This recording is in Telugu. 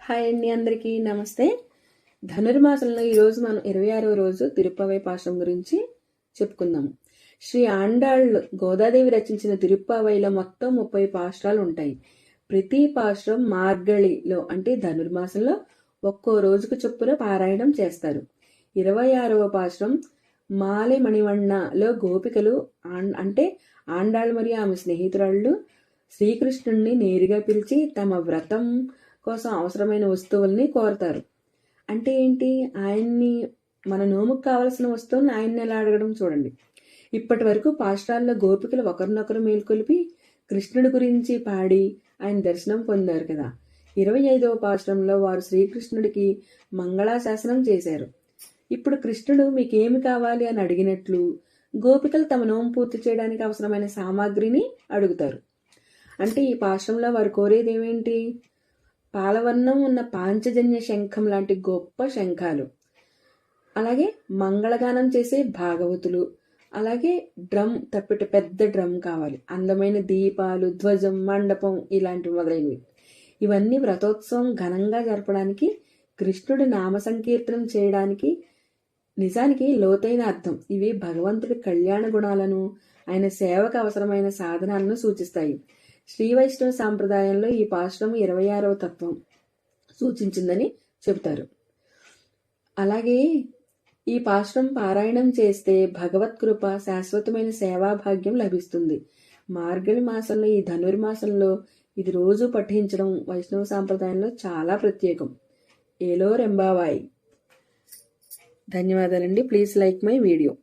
హాయ్ అండి, అందరికీ నమస్తే. ధనుర్మాసంలో ఈరోజు మనం 26వ రోజు తిరుప్పావై పాశం గురించి చెప్పుకుందాము. శ్రీ ఆండాళ్ళు గోదాదేవి రచించిన తిరుప్పావైలో మొత్తం 30 పాశ్రాలు ఉంటాయి. ప్రతి పాశ్రం మార్గళిలో అంటే ధనుర్మాసంలో ఒక్కో రోజుకు చొప్పున పారాయణం చేస్తారు. 26వ పాశ్రం మాలె మణివಣ್ಣలో గోపికలు అంటే ఆండాళ్ళు మరియు ఆమె స్నేహితురాళ్ళు శ్రీకృష్ణుణ్ణి నేరుగా పిలిచి తమ వ్రతం కోసం అవసరమైన వస్తువుల్ని కోరతారు. అంటే ఏంటి? ఆయన్ని మన నోముకు కావలసిన వస్తువుల్ని ఆయన్ని ఎలా అడగడం చూడండి. ఇప్పటి వరకు పాశ్రాల్లో గోపికలు ఒకరినొకరు మేల్కొలిపి కృష్ణుడి గురించి పాడి ఆయన దర్శనం పొందారు కదా. 25వ పాశ్రంలో వారు శ్రీకృష్ణుడికి మంగళాశాసనం చేశారు. ఇప్పుడు కృష్ణుడు మీకేమి కావాలి అని అడిగినట్లు గోపికలు తమ నోము పూర్తి చేయడానికి అవసరమైన సామాగ్రిని అడుగుతారు. అంటే ఈ పాశ్రంలో వారు కోరేది ఏమేంటి? పాలవర్ణం ఉన్న పాంచజన్య శంఖం లాంటి గొప్ప శంఖాలు, అలాగే మంగళగానం చేసే భాగవతులు, అలాగే డ్రమ్ తప్పిట పెద్ద డ్రమ్ కావాలి, అందమైన దీపాలు, ధ్వజం, మండపం ఇలాంటివి మొదలైనవి. ఇవన్నీ వ్రతోత్సవం ఘనంగా జరపడానికి, కృష్ణుడి నామ సంకీర్తనం చేయడానికి నిజానికి లోతైన అర్థం. ఇవి భగవంతుడి కళ్యాణ గుణాలను, ఆయన సేవకు అవసరమైన సాధనాలను సూచిస్తాయి. శ్రీ వైష్ణవ సాంప్రదాయంలో ఈ పాశ్రం 26వ తత్వం సూచించిందని చెబుతారు. అలాగే ఈ పాశ్రం పారాయణం చేస్తే భగవత్కృప, శాశ్వతమైన సేవాభాగ్యం లభిస్తుంది. మార్గళి మాసంలో ఈ ధనుర్మాసంలో ఇది రోజు పఠించడం వైష్ణవ సాంప్రదాయంలో చాలా ప్రత్యేకం. ఏలో రెంబావాయి. ధన్యవాదాలండి. Please like my video.